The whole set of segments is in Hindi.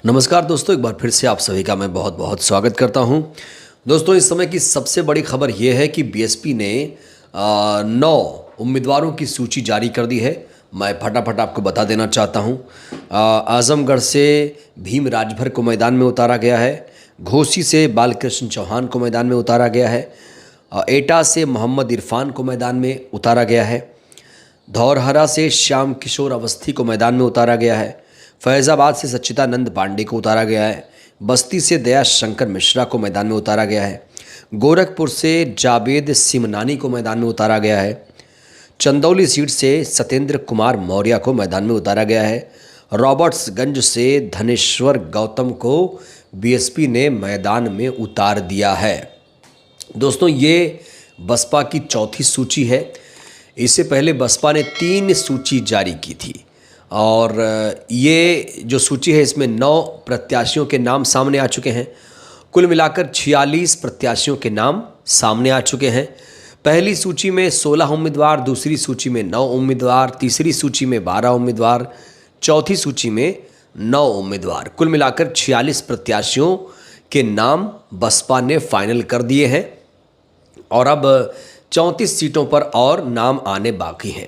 नमस्कार दोस्तों, एक बार फिर से आप सभी का मैं बहुत बहुत स्वागत करता हूं। दोस्तों, इस समय की सबसे बड़ी खबर यह है कि बीएसपी ने 9 उम्मीदवारों की सूची जारी कर दी है। मैं फटाफट आपको बता देना चाहता हूं। आजमगढ़ से भीम राजभर को मैदान में उतारा गया है। घोसी से बालकृष्ण चौहान को मैदान में उतारा गया है। एटा से मोहम्मद इरफान को मैदान में उतारा गया है। धौरहरा से श्याम किशोर अवस्थी को मैदान में उतारा गया है। फैज़ाबाद से सच्चिदानंद पांडे को उतारा गया है। बस्ती से दया शंकर मिश्रा को मैदान में उतारा गया है। गोरखपुर से जावेद सिमनानी को मैदान में उतारा गया है। चंदौली सीट से सत्येंद्र कुमार मौर्य को मैदान में उतारा गया है। रॉबर्ट्सगंज से धनेश्वर गौतम को बीएसपी ने मैदान में उतार दिया है। दोस्तों, ये बसपा की चौथी सूची है। इससे पहले बसपा ने 3 सूची जारी की थी और ये जो सूची है इसमें 9 प्रत्याशियों के नाम सामने आ चुके हैं। कुल मिलाकर 46 प्रत्याशियों के नाम सामने आ चुके हैं। पहली सूची में 16 उम्मीदवार, दूसरी सूची में 9 उम्मीदवार, तीसरी सूची में 12 उम्मीदवार, चौथी सूची में 9 उम्मीदवार। कुल मिलाकर 46 प्रत्याशियों के नाम बसपा ने फाइनल कर दिए हैं और अब 34 सीटों पर और नाम आने बाकी हैं।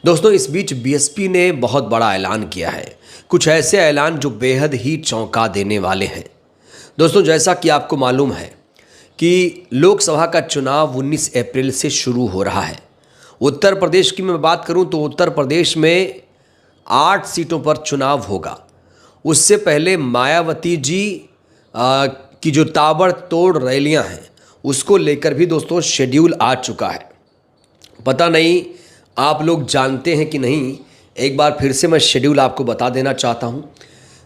दोस्तों, इस बीच बीएसपी ने बहुत बड़ा ऐलान किया है। कुछ ऐसे ऐलान जो बेहद ही चौंका देने वाले हैं। दोस्तों, जैसा कि आपको मालूम है कि लोकसभा का चुनाव 19 अप्रैल से शुरू हो रहा है। उत्तर प्रदेश की मैं बात करूं तो उत्तर प्रदेश में 8 सीटों पर चुनाव होगा। उससे पहले मायावती जी की जो ताबड़तोड़ रैलियां हैं उसको लेकर भी दोस्तों शेड्यूल आ चुका है। पता नहीं आप लोग जानते हैं कि नहीं, एक बार फिर से मैं शेड्यूल आपको बता देना चाहता हूं।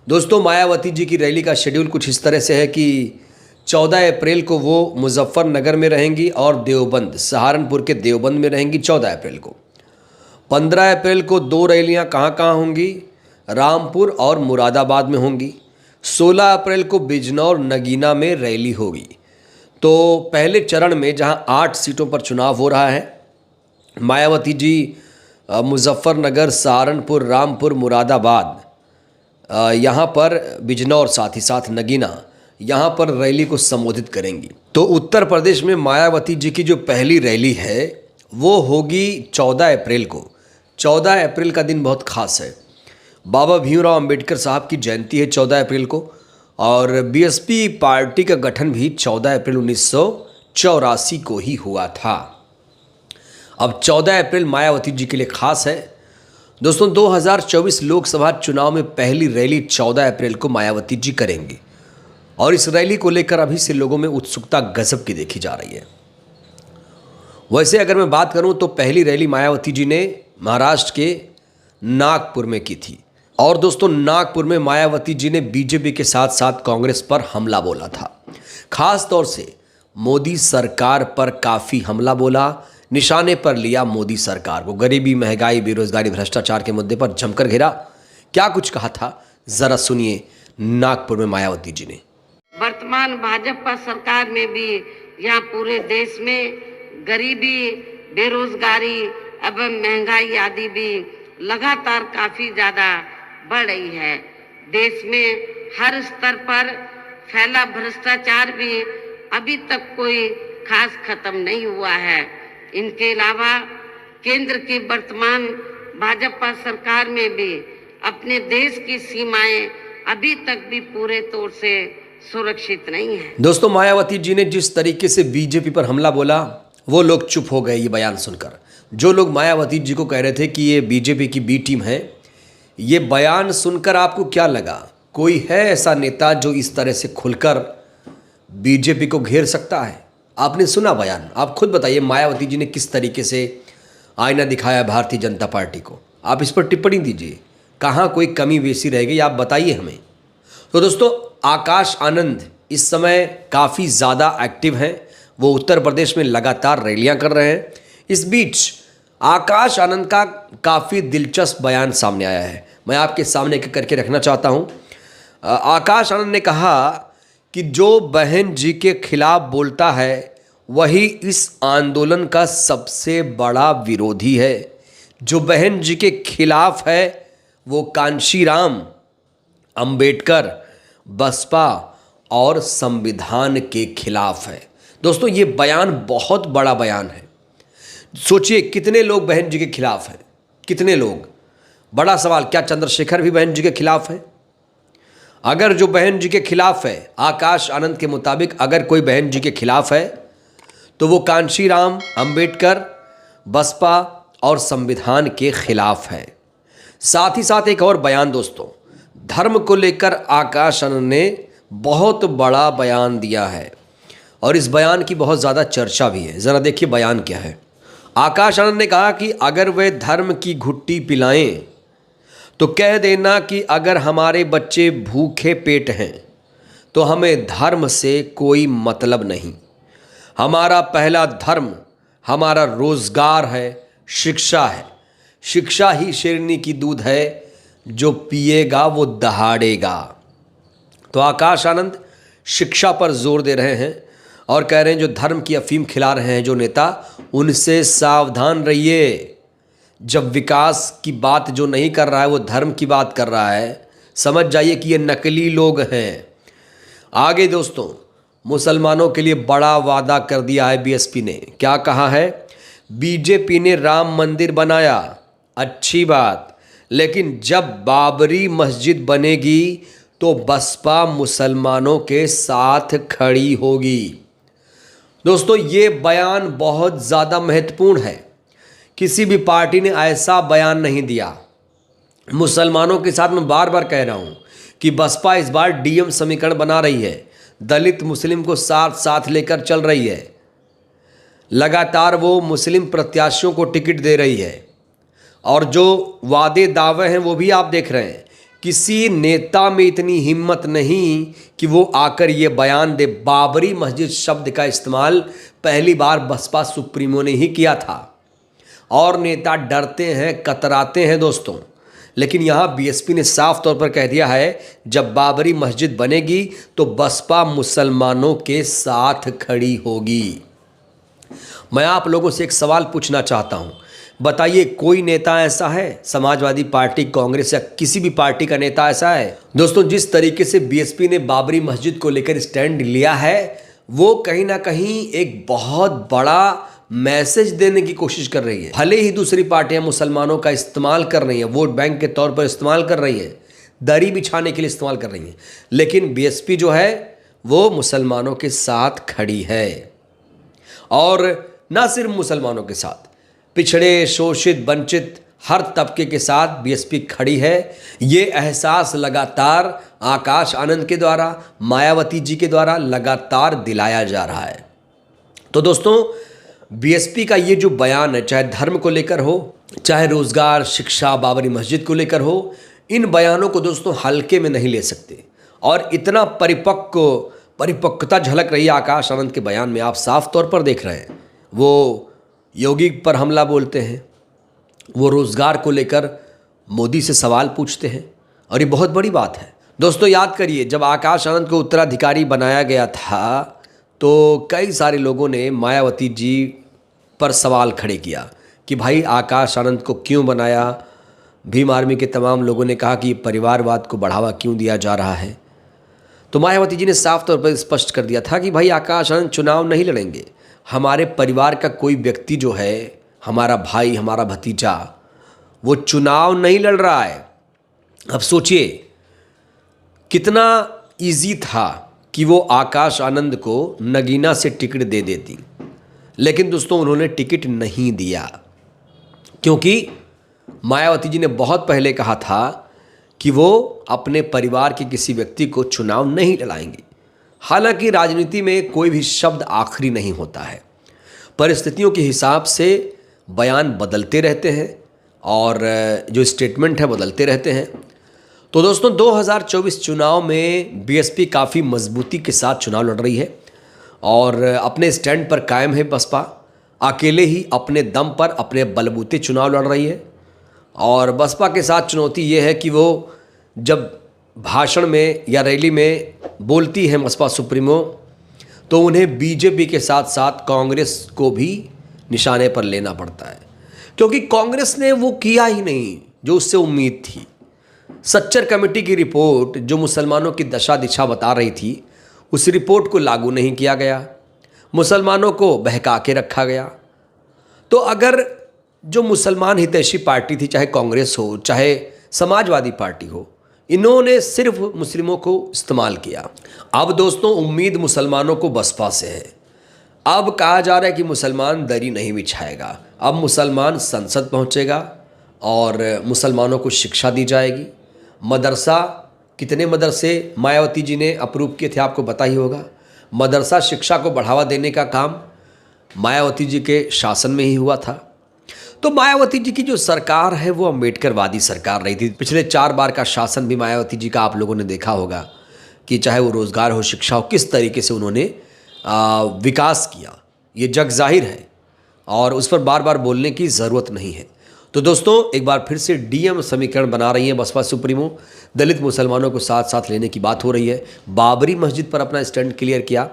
दोस्तों, मायावती जी की रैली का शेड्यूल कुछ इस तरह से है कि 14 अप्रैल को वो मुजफ्फरनगर में रहेंगी और देवबंद, सहारनपुर के देवबंद में रहेंगी 14 अप्रैल को। 15 अप्रैल को 2 रैलियां कहाँ होंगी? रामपुर और मुरादाबाद में होंगी। 16 अप्रैल को बिजनौर नगीना में रैली होगी। तो पहले चरण में जहां 8 सीटों पर चुनाव हो रहा है, मायावती जी मुजफ्फरनगर, सहारनपुर, रामपुर, मुरादाबाद, यहाँ पर बिजनौर, साथ ही साथ नगीना, यहाँ पर रैली को संबोधित करेंगी। तो उत्तर प्रदेश में मायावती जी की जो पहली रैली है वो होगी 14 अप्रैल को। 14 अप्रैल का दिन बहुत खास है। बाबा भीमराव अंबेडकर साहब की जयंती है 14 अप्रैल को और बीएसपी पार्टी का गठन भी 14 अप्रैल 1984 को ही हुआ था। अब 14 अप्रैल मायावती जी के लिए खास है। दोस्तों, 2024 लोकसभा चुनाव में पहली रैली 14 अप्रैल को मायावती जी करेंगी और इस रैली को लेकर अभी से लोगों में उत्सुकता गजब की देखी जा रही है। वैसे अगर मैं बात करूं तो पहली रैली मायावती जी ने महाराष्ट्र के नागपुर में की थी और दोस्तों, नागपुर में मायावती जी ने बीजेपी के साथ साथ कांग्रेस पर हमला बोला था। खास तौर से मोदी सरकार पर काफ़ी हमला बोला, निशाने पर लिया मोदी सरकार को। गरीबी, महंगाई, बेरोजगारी, भ्रष्टाचार के मुद्दे पर जमकर घेरा। क्या कुछ कहा था, जरा सुनिए नागपुर में मायावती जी ने। वर्तमान भाजपा सरकार में भी यहाँ पूरे देश में गरीबी, बेरोजगारी एवं महंगाई आदि भी लगातार काफी ज्यादा बढ़ रही है। देश में हर स्तर पर फैला भ्रष्टाचार भी अभी तक कोई खास खत्म नहीं हुआ है। इनके अलावा केंद्र की वर्तमान भाजपा सरकार में भी अपने देश की सीमाएं अभी तक भी पूरे तौर से सुरक्षित नहीं है। दोस्तों, मायावती जी ने जिस तरीके से बीजेपी पर हमला बोला वो लोग चुप हो गए ये बयान सुनकर। जो लोग मायावती जी को कह रहे थे कि ये बीजेपी की बी टीम है, ये बयान सुनकर आपको क्या लगा? कोई है ऐसा नेता जो इस तरह से खुलकर बीजेपी को घेर सकता है? आपने सुना बयान, आप खुद बताइए मायावती जी ने किस तरीके से आईना दिखाया भारतीय जनता पार्टी को। आप इस पर टिप्पणी दीजिए, कहाँ कोई कमी बेसी रह गई आप बताइए हमें। तो दोस्तों, आकाश आनंद इस समय काफ़ी ज़्यादा एक्टिव हैं। वो उत्तर प्रदेश में लगातार रैलियां कर रहे हैं। इस बीच आकाश आनंद का काफ़ी दिलचस्प बयान सामने आया है, मैं आपके सामने एक करके रखना चाहता हूं। आकाश आनंद ने कहा कि जो बहन जी के खिलाफ बोलता है वही इस आंदोलन का सबसे बड़ा विरोधी है। जो बहन जी के खिलाफ है वो कांशीराम अंबेडकर, बसपा और संविधान के खिलाफ है। दोस्तों ये बयान बहुत बड़ा बयान है। सोचिए कितने लोग बहन जी के खिलाफ हैं, कितने लोग। बड़ा सवाल, क्या चंद्रशेखर भी बहन जी के खिलाफ है? अगर जो बहन जी के खिलाफ है, आकाश आनंद के मुताबिक अगर कोई बहन जी के खिलाफ है तो वो कांशीराम, अंबेडकर, बसपा और संविधान के खिलाफ है। साथ ही साथ एक और बयान दोस्तों, धर्म को लेकर आकाश आनंद ने बहुत बड़ा बयान दिया है और इस बयान की बहुत ज़्यादा चर्चा भी है। ज़रा देखिए बयान क्या है। आकाश आनंद ने कहा कि अगर वे धर्म की घुट्टी पिलाएं तो कह देना कि अगर हमारे बच्चे भूखे पेट हैं तो हमें धर्म से कोई मतलब नहीं। हमारा पहला धर्म हमारा रोजगार है, शिक्षा है। शिक्षा ही शेरनी की दूध है, जो पिएगा वो दहाड़ेगा। तो आकाश आनंद शिक्षा पर जोर दे रहे हैं और कह रहे हैं जो धर्म की अफीम खिला रहे हैं जो नेता, उनसे सावधान रहिए। जब विकास की बात जो नहीं कर रहा है वो धर्म की बात कर रहा है, समझ जाइए कि ये नकली लोग हैं। आगे दोस्तों, मुसलमानों के लिए बड़ा वादा कर दिया है बीएसपी ने। क्या कहा है? बीजेपी ने राम मंदिर बनाया, अच्छी बात, लेकिन जब बाबरी मस्जिद बनेगी तो बसपा मुसलमानों के साथ खड़ी होगी। दोस्तों ये बयान बहुत ज़्यादा महत्वपूर्ण है। किसी भी पार्टी ने ऐसा बयान नहीं दिया। मुसलमानों के साथ मैं बार बार कह रहा हूँ कि बसपा इस बार डीएम समीकरण बना रही है, दलित मुस्लिम को साथ साथ लेकर चल रही है। लगातार वो मुस्लिम प्रत्याशियों को टिकट दे रही है और जो वादे दावे हैं वो भी आप देख रहे हैं। किसी नेता में इतनी हिम्मत नहीं कि वो आकर ये बयान दे। बाबरी मस्जिद शब्द का इस्तेमाल पहली बार बसपा सुप्रीमो ने ही किया था और नेता डरते हैं, कतराते हैं दोस्तों। लेकिन यहाँ बीएसपी ने साफ तौर पर कह दिया है जब बाबरी मस्जिद बनेगी तो बसपा मुसलमानों के साथ खड़ी होगी। मैं आप लोगों से एक सवाल पूछना चाहता हूँ, बताइए कोई नेता ऐसा है, समाजवादी पार्टी, कांग्रेस या किसी भी पार्टी का नेता ऐसा है? दोस्तों जिस तरीके से बीएसपी ने बाबरी मस्जिद को लेकर स्टैंड लिया है वो कहीं ना कहीं एक बहुत बड़ा मैसेज देने की कोशिश कर रही है। भले ही दूसरी पार्टियां मुसलमानों का इस्तेमाल कर रही हैं, वोट बैंक के तौर पर इस्तेमाल कर रही हैं, दरी बिछाने के लिए इस्तेमाल कर रही हैं, लेकिन बीएसपी जो है वो मुसलमानों के साथ खड़ी है। और ना सिर्फ मुसलमानों के साथ, पिछड़े, शोषित, वंचित हर तबके के साथ बीएसपी खड़ी है। ये एहसास लगातार आकाश आनंद के द्वारा, मायावती जी के द्वारा लगातार दिलाया जा रहा है। तो दोस्तों बीएसपी का ये जो बयान है, चाहे धर्म को लेकर हो, चाहे रोजगार, शिक्षा, बाबरी मस्जिद को लेकर हो, इन बयानों को दोस्तों हल्के में नहीं ले सकते। और इतना परिपक्वता झलक रही है आकाश आनंद के बयान में, आप साफ तौर पर देख रहे हैं। वो योगी पर हमला बोलते हैं, वो रोजगार को लेकर मोदी से सवाल पूछते हैं और ये बहुत बड़ी बात है। दोस्तों याद करिए जब आकाश आनंद को उत्तराधिकारी बनाया गया था तो कई सारे लोगों ने मायावती जी पर सवाल खड़े किया कि भाई आकाश आनंद को क्यों बनाया। भीम आर्मी के तमाम लोगों ने कहा कि परिवारवाद को बढ़ावा क्यों दिया जा रहा है। तो मायावती जी ने साफ तौर पर स्पष्ट कर दिया था कि भाई आकाश आनंद चुनाव नहीं लड़ेंगे। हमारे परिवार का कोई व्यक्ति जो है, हमारा भाई, हमारा भतीजा, वो चुनाव नहीं लड़ रहा है। अब सोचिए कितना इजी था कि वो आकाश आनंद को नगीना से टिकट दे देती, लेकिन दोस्तों उन्होंने टिकट नहीं दिया क्योंकि मायावती जी ने बहुत पहले कहा था कि वो अपने परिवार के किसी व्यक्ति को चुनाव नहीं लड़ाएंगी। हालांकि राजनीति में कोई भी शब्द आखिरी नहीं होता है, परिस्थितियों के हिसाब से बयान बदलते रहते हैं और जो स्टेटमेंट है बदलते रहते हैं। तो दोस्तों 2024 चुनाव में बीएसपी काफ़ी मजबूती के साथ चुनाव लड़ रही है और अपने स्टैंड पर कायम है। बसपा अकेले ही अपने दम पर, अपने बलबूते चुनाव लड़ रही है और बसपा के साथ चुनौती ये है कि वो जब भाषण में या रैली में बोलती है बसपा सुप्रीमो, तो उन्हें बीजेपी के साथ साथ कांग्रेस को भी निशाने पर लेना पड़ता है क्योंकि कांग्रेस ने वो किया ही नहीं जो उससे उम्मीद थी। सच्चर कमेटी की रिपोर्ट जो मुसलमानों की दशा दिशा बता रही थी, उस रिपोर्ट को लागू नहीं किया गया, मुसलमानों को बहका के रखा गया। तो अगर जो मुसलमान हितैषी पार्टी थी, चाहे कांग्रेस हो चाहे समाजवादी पार्टी हो, इन्होंने सिर्फ मुस्लिमों को इस्तेमाल किया। अब दोस्तों उम्मीद मुसलमानों को बसपा से है। अब कहा जा रहा है कि मुसलमान दरी नहीं बिछाएगा, अब मुसलमान संसद पहुंचेगा और मुसलमानों को शिक्षा दी जाएगी। मदरसा, कितने मदरसे मायावती जी ने अप्रूव किए थे आपको पता ही होगा। मदरसा शिक्षा को बढ़ावा देने का काम मायावती जी के शासन में ही हुआ था। तो मायावती जी की जो सरकार है वो अम्बेडकरवादी सरकार रही थी। पिछले 4 बार का शासन भी मायावती जी का आप लोगों ने देखा होगा कि चाहे वो रोज़गार हो, शिक्षा हो, किस तरीके से उन्होंने विकास किया, ये जग जाहिर है और उस पर बार बार बोलने की ज़रूरत नहीं है। तो दोस्तों एक बार फिर से डीएम समीकरण बना रही है बसपा सुप्रीमो। दलित मुसलमानों को साथ साथ लेने की बात हो रही है। बाबरी मस्जिद पर अपना स्टैंड क्लियर किया।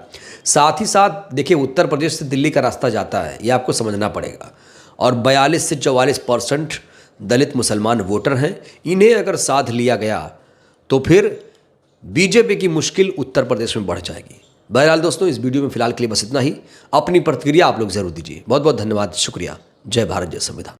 साथ ही साथ देखिए उत्तर प्रदेश से दिल्ली का रास्ता जाता है, ये आपको समझना पड़ेगा। और 42 से 44% दलित मुसलमान वोटर हैं। इन्हें अगर साथ लिया गया तो फिर बीजेपी की मुश्किल उत्तर प्रदेश में बढ़ जाएगी। बहरहाल दोस्तों इस वीडियो में फिलहाल के लिए बस इतना ही। अपनी प्रतिक्रिया आप लोग जरूर दीजिए। बहुत बहुत धन्यवाद, शुक्रिया। जय भारत, जय संविधान।